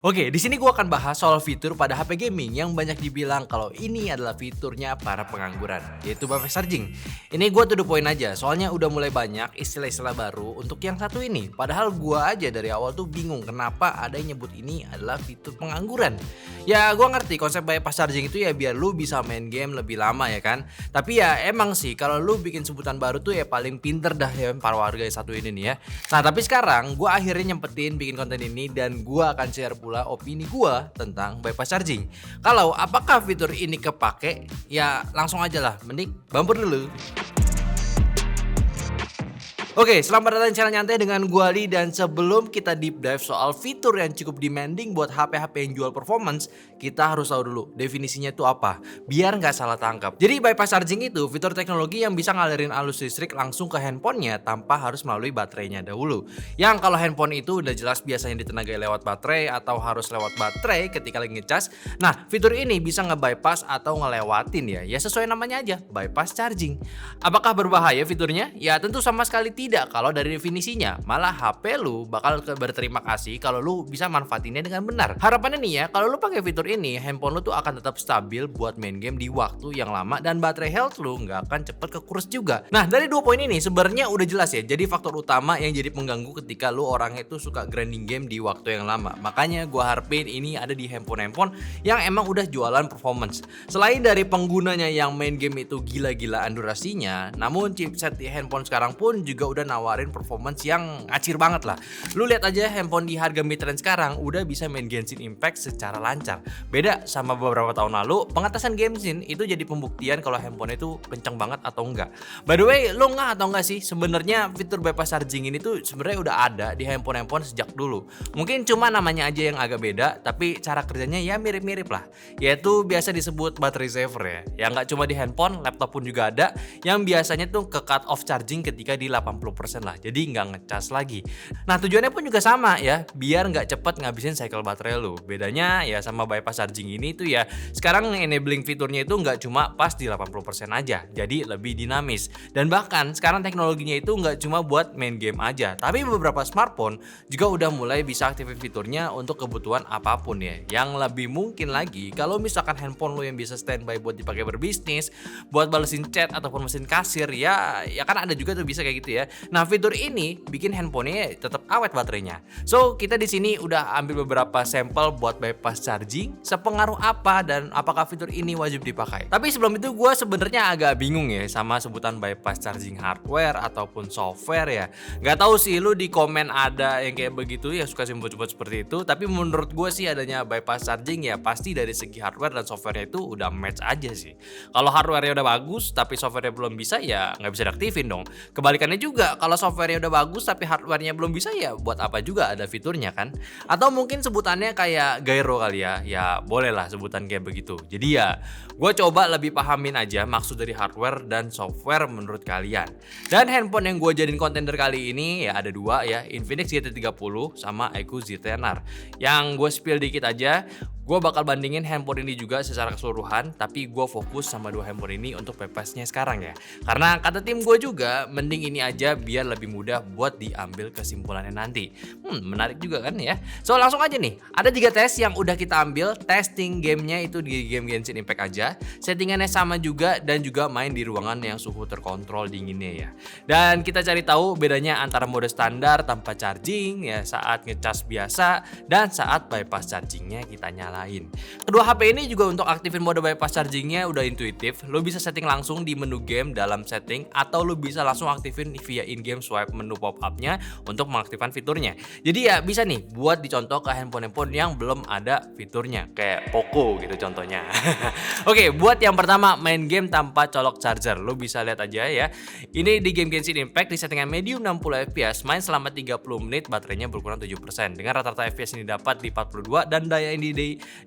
Oke, di sini gua akan bahas soal fitur pada HP gaming yang banyak dibilang kalau ini adalah fiturnya para pengangguran, yaitu fast charging. Ini gua to the point aja, soalnya udah mulai banyak istilah-istilah baru untuk yang satu ini. Padahal gua aja dari awal tuh bingung kenapa ada yang nyebut ini adalah fitur pengangguran. Ya gua ngerti konsep fast charging itu ya biar lu bisa main game lebih lama ya kan. Tapi ya emang sih kalau lu bikin sebutan baru tuh ya paling pinter dah ya para warga yang satu ini nih ya. Nah tapi sekarang gua akhirnya nyempetin bikin konten ini dan gua akan share pula opini gua tentang bypass charging. Kalau apakah fitur ini kepake? Ya langsung aja lah, mending bumper dulu. Oke, selamat datang di channel nyantai dengan gua Ali, dan sebelum kita deep dive soal fitur yang cukup demanding buat HP-HP yang jual performance, kita harus tahu dulu definisinya itu apa, biar nggak salah tangkap. Jadi bypass charging itu fitur teknologi yang bisa ngalirin arus listrik langsung ke handphonenya tanpa harus melalui baterainya dahulu. Yang kalau handphone itu udah jelas biasanya ditenagai lewat baterai atau harus lewat baterai ketika lagi ngecas. Nah, fitur ini bisa nge-bypass atau ngelewatin ya sesuai namanya aja, bypass charging. Apakah berbahaya fiturnya? Ya tentu sama sekali tidak kalau dari definisinya. Malah HP lu bakal berterima kasih kalau lu bisa manfaatinnya dengan benar. Harapannya nih ya, kalau lu pakai fitur ini, handphone lu tuh akan tetap stabil buat main game di waktu yang lama dan baterai health lu nggak akan cepet kekuras juga. Nah, dari dua poin ini sebenarnya udah jelas ya. Jadi faktor utama yang jadi pengganggu ketika lu orangnya itu suka grinding game di waktu yang lama. Makanya gua harapin ini ada di handphone-handphone yang emang udah jualan performance. Selain dari penggunanya yang main game itu gila-gilaan durasinya, namun chipset di handphone sekarang pun juga udah nawarin performance yang ngacir banget lah. Lu lihat aja handphone di harga mid-range sekarang udah bisa main Genshin Impact secara lancar. Beda sama beberapa tahun lalu, pengatasan Genshin itu jadi pembuktian kalau handphone itu kenceng banget atau enggak. By the way, lu nggak atau enggak sih sebenarnya fitur bypass charging ini tuh sebenarnya udah ada di handphone-handphone sejak dulu. Mungkin cuma namanya aja yang agak beda, tapi cara kerjanya ya mirip-mirip lah. Yaitu biasa disebut battery saver ya. Yang nggak cuma di handphone, laptop pun juga ada yang biasanya tuh ke cut off charging ketika di 80% lah, jadi nggak ngecas lagi. Nah tujuannya pun juga sama ya, biar nggak cepet ngabisin cycle baterai lu. Bedanya ya sama bypass charging ini tuh ya, sekarang enabling fiturnya itu nggak cuma pas di 80% aja, jadi lebih dinamis. Dan bahkan sekarang teknologinya itu nggak cuma buat main game aja, tapi beberapa smartphone juga udah mulai bisa aktifin fiturnya untuk kebutuhan apapun ya. Yang lebih mungkin lagi, kalau misalkan handphone lu yang bisa standby buat dipakai berbisnis, buat balesin chat ataupun mesin kasir ya kan ada juga tuh bisa kayak gitu ya. Nah, fitur ini bikin handphonenya tetap awet baterainya. So, kita di sini udah ambil beberapa sampel buat bypass charging, sepengaruh apa dan apakah fitur ini wajib dipakai. Tapi sebelum itu gue sebenarnya agak bingung ya sama sebutan bypass charging hardware ataupun software ya. Gak tahu sih lu di komen ada yang kayak begitu ya, suka sebut-sebut seperti itu, tapi menurut gue sih adanya bypass charging ya pasti dari segi hardware dan softwarenya itu udah match aja sih. Kalau hardwarenya udah bagus tapi softwarenya belum bisa ya nggak bisa diaktifin dong. Kebalikannya juga, kalau softwarenya udah bagus tapi hardwarenya belum bisa ya buat apa juga ada fiturnya kan. Atau mungkin sebutannya kayak gyro kali ya boleh lah sebutan kayak begitu. Jadi ya gue coba lebih pahamin aja maksud dari hardware dan software menurut kalian. Dan handphone yang gue jadiin kontender kali ini ya ada dua ya, Infinix GT30 sama iQOO ZTNR. Yang gue spill dikit aja, gue bakal bandingin handphone ini juga secara keseluruhan, tapi gue fokus sama dua handphone ini untuk bypassnya sekarang ya. Karena kata tim gue juga, mending ini aja biar lebih mudah buat diambil kesimpulannya nanti. Menarik juga kan ya. So langsung aja nih, ada 3 tes yang udah kita ambil. Testing gamenya itu di game Genshin Impact aja. Settingannya sama juga dan juga main di ruangan yang suhu terkontrol dinginnya ya. Dan kita cari tahu bedanya antara mode standar tanpa charging ya saat ngecas biasa dan saat bypass chargingnya kita nyalain. Kedua HP ini juga untuk aktifin mode bypass chargingnya udah intuitif. Lo bisa setting langsung di menu game dalam setting, atau lo bisa langsung aktifin via in-game swipe menu pop-up-nya untuk mengaktifkan fiturnya. Jadi ya bisa nih buat dicontoh ke handphone-handphone yang belum ada fiturnya, kayak Poco gitu contohnya. Oke, buat yang pertama main game tanpa colok charger, lo bisa lihat aja ya. Ini di game Genshin Impact di settingan medium 60 fps, main selama 30 menit, baterainya berkurang 7%. Dengan rata-rata fps ini dapat di 42 dan daya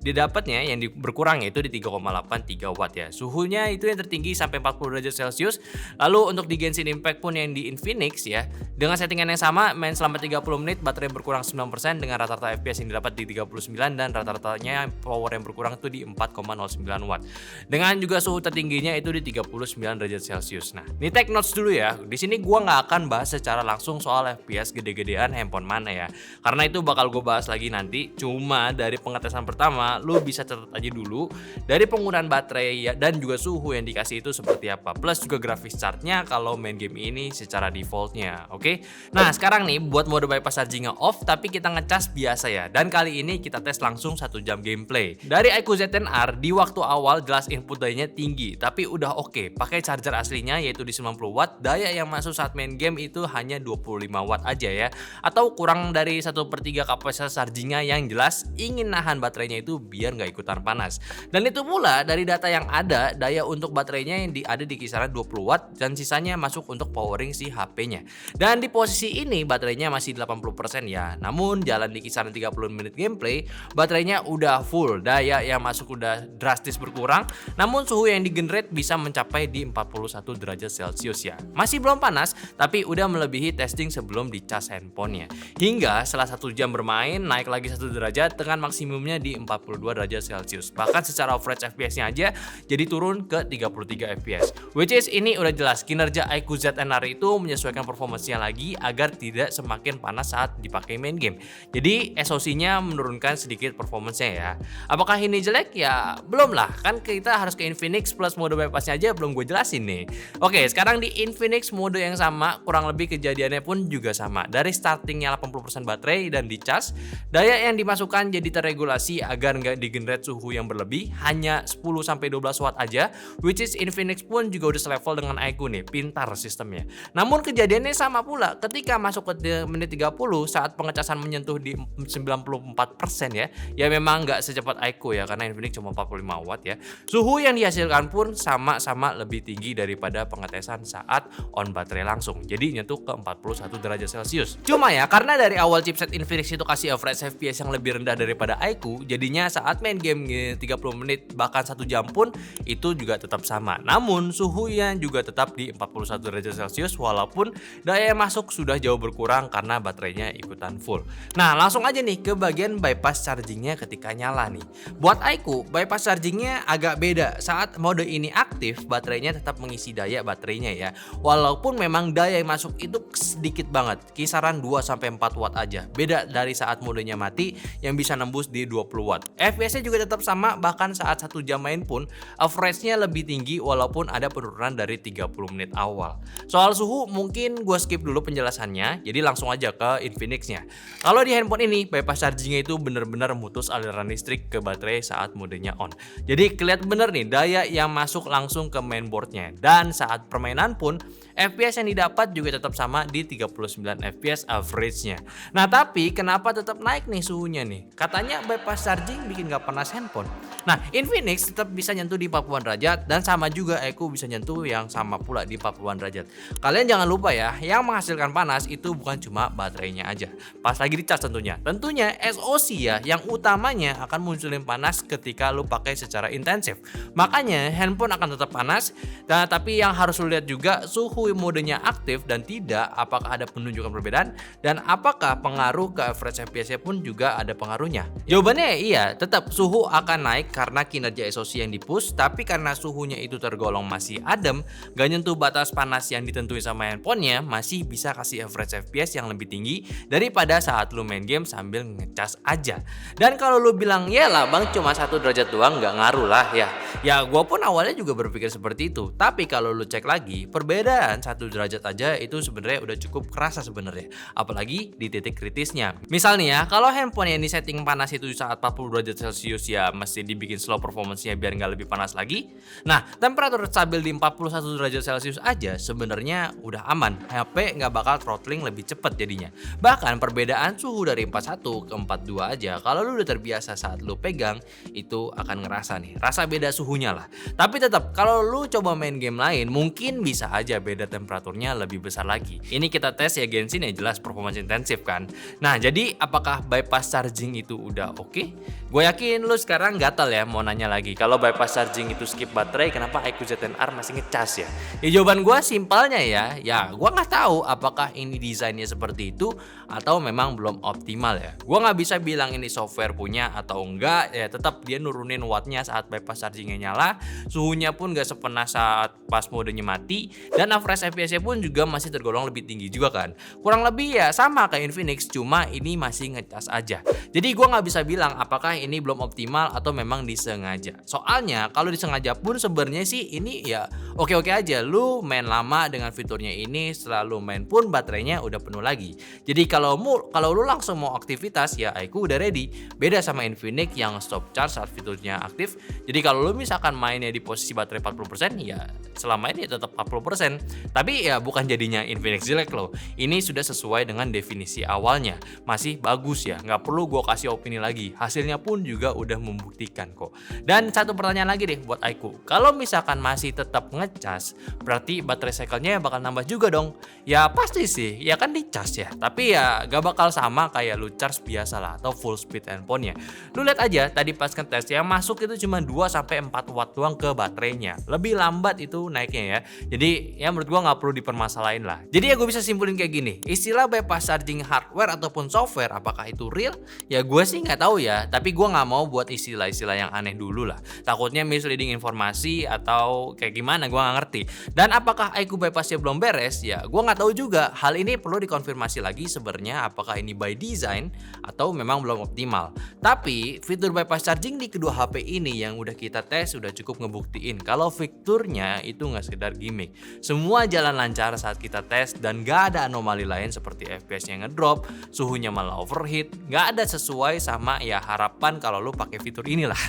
didapatnya yang berkurang yaitu di 3,83 watt ya. Suhunya itu yang tertinggi sampai 40 derajat Celcius. Lalu untuk di Genshin Impact pun yang di Infinix ya, dengan settingan yang sama, main selama 30 menit baterai berkurang 9% dengan rata-rata FPS yang didapat di 39 dan rata-ratanya power yang berkurang itu di 4,09 watt. Dengan juga suhu tertingginya itu di 39 derajat Celcius. Nah, ini take notes dulu ya. Di sini gua nggak akan bahas secara langsung soal FPS gede-gedean handphone mana ya. Karena itu bakal gue bahas lagi nanti. Cuma dari pengetesan pertama, lu bisa catat aja dulu dari penggunaan baterai ya, dan juga suhu yang dikasih itu seperti apa. Plus juga grafis chartnya kalau main game ini secara defaultnya. Oke. Nah, sekarang nih buat mode bypass chargingnya off tapi kita ngecas biasa ya. Dan kali ini kita tes langsung 1 jam gameplay. Dari iQOO Z10R di waktu awal jelas input dayanya tinggi, tapi udah oke. Pakai charger aslinya yaitu di 90 watt, daya yang masuk saat main game itu hanya 25 watt aja ya. Atau kurang dari 1/3 kapasitas chargingnya, yang jelas ingin nahan baterainya itu biar nggak ikutan panas. Dan itu pula dari data yang ada, daya untuk baterainya yang ada di kisaran 20 watt dan sisanya masuk untuk powering si HP-nya. Dan di posisi ini baterainya masih 80% ya. Namun jalan di kisaran 30 menit gameplay, baterainya udah full, daya yang masuk udah drastis berkurang. Namun suhu yang digenerate bisa mencapai di 41 derajat Celcius ya. Masih belum panas, tapi udah melebihi testing sebelum dicas handphonenya. Hingga setelah 1 jam bermain, naik lagi 1 derajat dengan maksimumnya di 42 derajat Celcius. Bahkan secara average FPS-nya aja jadi turun ke 33 FPS. Which is ini udah jelas kinerja iQOO Z10R itu menyesuaikan performanya lagi agar tidak semakin panas saat dipakai main game. Jadi SoC-nya menurunkan sedikit performanya ya. Apakah ini jelek? Ya belum lah, kan kita harus ke Infinix plus mode bypass-nya aja belum gue jelasin nih. Oke, sekarang di Infinix mode yang sama, kurang lebih kejadiannya pun juga sama. Dari startingnya 80% baterai dan dicas, daya yang dimasukkan jadi terregulasi agar nggak digenerate suhu yang berlebih, hanya 10-12 watt aja, which is Infinix pun juga udah selevel dengan iQOO nih, pintar sistemnya. Namun kejadiannya sama pula ketika masuk ke menit 30 saat pengecasan menyentuh di 94% ya memang nggak secepat iQOO ya, karena Infinix cuma 45 watt ya. Suhu yang dihasilkan pun sama-sama lebih tinggi daripada pengetesan saat on baterai langsung, jadi nyentuh ke 41 derajat Celcius. Cuma ya, karena dari awal chipset Infinix itu kasih average FPS yang lebih rendah daripada iQOO, jadinya saat main game 30 menit bahkan 1 jam pun itu juga tetap sama. Namun suhunya juga tetap di 41 derajat Celcius walaupun daya masuk sudah jauh berkurang karena baterainya ikutan full. Nah, langsung aja nih ke bagian bypass chargingnya ketika nyala nih. Buat iQOO, bypass chargingnya agak beda. Saat mode ini aktif, baterainya tetap mengisi daya baterainya ya. Walaupun memang daya yang masuk itu sedikit banget, kisaran 2-4 watt aja. Beda dari saat modenya mati yang bisa nembus di 20 watt. FPS-nya juga tetap sama, bahkan saat 1 jam main pun average-nya lebih tinggi walaupun ada penurunan dari 30 menit awal. Soal suhu mungkin gue skip dulu penjelasannya, jadi langsung aja ke Infinix-nya. Kalau di handphone ini bypass chargingnya itu bener-bener mutus aliran listrik ke baterai saat modenya on. Jadi kelihatan bener nih daya yang masuk langsung ke mainboardnya. Dan saat permainan pun FPS yang didapat juga tetap sama di 39 FPS average-nya. Nah, tapi kenapa tetap naik nih suhunya nih? Katanya bypass charging bikin gak panas handphone. Nah, Infinix tetap bisa nyentuh di 40-an derajat dan sama juga iQOO bisa nyentuh yang sama pula di 40-an derajat. Kalian jangan lupa ya, yang menghasilkan panas itu bukan cuma baterainya aja. Pas lagi dicas tentunya. Tentunya SoC ya yang utamanya akan munculin panas ketika lu pakai secara intensif. Makanya handphone akan tetap panas. Dan tapi yang harus lu lihat juga suhu modenya aktif dan tidak, apakah ada penunjukan perbedaan dan apakah pengaruh ke average FPS-nya pun juga ada pengaruhnya. Jawabannya iya, tetap suhu akan naik karena kinerja SoC yang dipush, tapi karena suhunya itu tergolong masih adem, gak nyentuh batas panas yang ditentuin sama handphonenya, masih bisa kasih average FPS yang lebih tinggi daripada saat lu main game sambil ngecas aja. Dan kalau lu bilang, ya lah bang cuma 1 derajat doang gak ngaruh lah ya. Ya gua pun awalnya juga berpikir seperti itu, tapi kalau lu cek lagi, perbedaan 1 derajat aja itu sebenarnya udah cukup kerasa sebenarnya, apalagi di titik kritisnya. Misal nih ya, kalau handphone yang di setting panas itu saat 40 derajat Celcius ya mesti dibikin slow performance-nya biar nggak lebih panas lagi. Nah, temperatur stabil di 41 derajat Celcius aja sebenarnya udah aman. HP nggak bakal throttling lebih cepat jadinya. Bahkan perbedaan suhu dari 41 ke 42 aja, kalau lu udah terbiasa saat lu pegang, itu akan ngerasa nih. Rasa beda suhu suhunya lah. Tapi tetap kalau lu coba main game lain mungkin bisa aja beda temperaturnya lebih besar lagi. Ini kita tes ya Genshin ya, jelas performance intensif kan. Nah jadi apakah bypass charging itu udah oke? Gue yakin lu sekarang gatal ya mau nanya lagi, kalau bypass charging itu skip baterai kenapa IQ ZN-R masih ngecas ya? Ya jawaban gue simpelnya ya gue nggak tahu apakah ini desainnya seperti itu atau memang belum optimal ya. Gue nggak bisa bilang ini software punya atau enggak ya, tetap dia nurunin wattnya saat bypass chargingnya nyala, suhunya pun gak sepanas saat pas modenya mati, dan average FPS-nya pun juga masih tergolong lebih tinggi juga kan. Kurang lebih ya sama kayak Infinix, cuma ini masih ngecas aja. Jadi gue nggak bisa bilang apakah ini belum optimal atau memang disengaja. Soalnya kalau disengaja pun sebenarnya sih ini ya oke-oke aja. Lu main lama dengan fiturnya ini, setelah lu main pun baterainya udah penuh lagi. Jadi kalau lu langsung mau aktivitas ya IQ udah ready. Beda sama Infinix yang stop charge saat fiturnya aktif. Jadi kalau lu misalkan mainnya di posisi baterai 40% ya selama ini tetap 40%. Tapi ya bukan jadinya Infinix jelek loh. Ini sudah sesuai dengan definisi awalnya. Masih bagus ya, nggak perlu gue kasih opini lagi. Hasilnya pun juga udah membuktikan kok. Dan satu pertanyaan lagi deh buat IQ. Kalau misalkan masih tetap ngecas, berarti baterai cycle-nya bakal nambah juga dong. Ya pasti sih, ya kan dicas ya. Tapi ya gak bakal sama kayak lu charge biasa lah atau full speed handphonenya. Lu lihat aja tadi pas ngetes yang masuk itu cuma 2-4 watt doang ke baterainya. Lebih lambat itu naiknya ya. Jadi ya menurut gua nggak perlu dipermasalahin lah. Jadi ya gue bisa simpulin kayak gini. Istilah bypass charging hardware ataupun software apakah itu real? Ya gue sih nggak tahu ya. Tapi gue nggak mau buat istilah-istilah yang aneh dulu lah. Takutnya misleading informasi atau kayak gimana gue nggak ngerti. Dan apakah IQ bypassnya belum beres? Ya gue nggak tahu juga. Hal ini perlu dikonfirmasi lagi sebenarnya apakah ini by design atau memang belum optimal. Tapi fitur bypass charging di kedua HP ini yang udah kita tes sudah cukup ngebuktiin kalau fiturnya itu nggak sekedar gimmick. Semua jalan lancar saat kita tes dan gak ada anomali lain seperti FPS-nya ngedrop, suhunya malah overheat, gak ada sesuai sama ya harapan kalau lu pakai fitur inilah.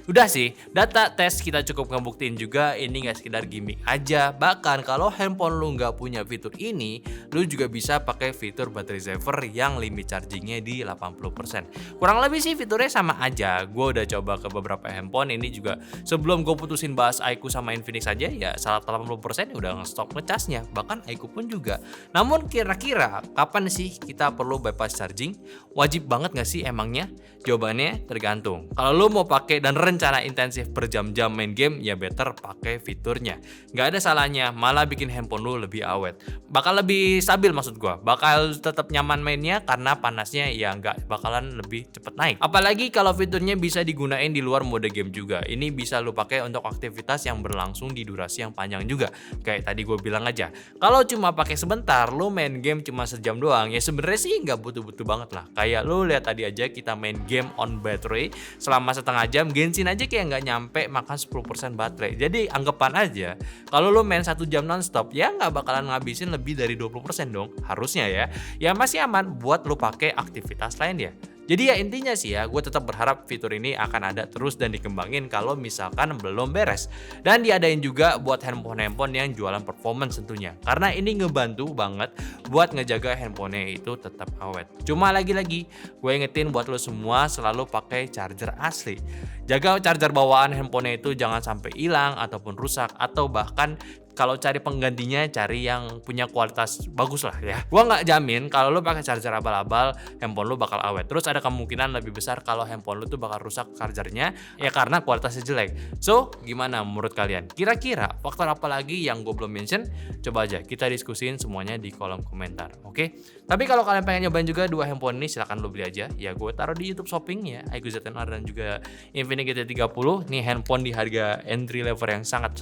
Udah sih, data tes kita cukup ngebuktiin juga ini gak sekedar gimmick aja. Bahkan kalau handphone lu gak punya fitur ini, lu juga bisa pakai fitur battery saver yang limit chargingnya di 80%. Kurang lebih sih fiturnya sama aja. Gue udah coba ke beberapa handphone ini juga. Sebelum gue putusin bahas IQ sama Infinix aja ya saat 80% udah nge-stop ngecasnya. Bahkan IQ pun juga. Namun kira-kira kapan sih kita perlu bypass charging? Wajib banget gak sih emangnya? Jawabannya tergantung. Kalau lu mau pakai dan rencana intensif berjam-jam main game ya better pakai fiturnya. Gak ada salahnya, malah bikin handphone lu lebih awet. Bakal lebih stabil maksud gua. Bakal tetap nyaman mainnya karena panasnya ya gak bakalan lebih cepet naik. Apalagi kalau fiturnya bisa digunain di luar mode game juga. Ini bisa lu pakai untuk aktivitas yang berlangsung di durasi yang panjang juga. Kayak tadi gue bilang aja. Kalau cuma pakai sebentar, lu main game cuma sejam doang, ya sebenarnya sih nggak butuh-butuh banget lah. Kayak lu lihat tadi aja kita main game on battery selama setengah jam, Genshin aja kayak nggak nyampe makan 10% baterai. Jadi anggapan aja, kalau lu main 1 jam nonstop, ya nggak bakalan ngabisin lebih dari 20% dong. Harusnya ya. Ya masih aman buat lu pakai aktivitas lain ya. Jadi ya intinya sih ya, gue tetap berharap fitur ini akan ada terus dan dikembangin kalau misalkan belum beres. Dan diadain juga buat handphone-handphone yang jualan performance tentunya. Karena ini ngebantu banget buat ngejaga handphonenya itu tetap awet. Cuma lagi-lagi, gue ingetin buat lo semua selalu pakai charger asli. Jaga charger bawaan handphonenya itu jangan sampai hilang ataupun rusak, atau bahkan kalau cari penggantinya cari yang punya kualitas bagus lah ya. Gua nggak jamin kalau lu pakai charger abal-abal handphone lu bakal awet. Terus ada kemungkinan lebih besar kalau handphone lu tuh bakal rusak chargernya ya karena kualitasnya jelek. So gimana menurut kalian? Kira-kira faktor apa lagi yang gue belum mention? Coba aja kita diskusin semuanya di kolom komentar. Oke? Tapi kalau kalian pengen nyobain juga dua handphone ini silahkan lu beli aja. Ya gue taruh di YouTube Shopping ya, IQ ZN-R dan juga Infinix GT30. Nih handphone di harga entry level yang sangat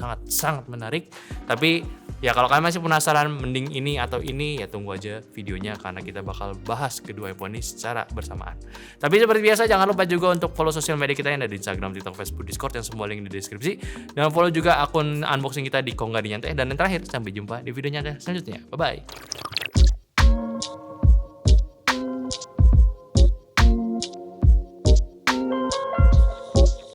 menarik. Tapi ya kalau kalian masih penasaran mending ini atau ini ya tunggu aja videonya karena kita bakal bahas kedua handphone ini secara bersamaan. Tapi seperti biasa jangan lupa juga untuk follow sosial media kita yang ada di Instagram, TikTok, Facebook, Discord yang semua link di deskripsi. Dan follow juga akun unboxing kita di Kongga Dinyantai. Dan yang terakhir sampai jumpa di videonya selanjutnya. Bye bye.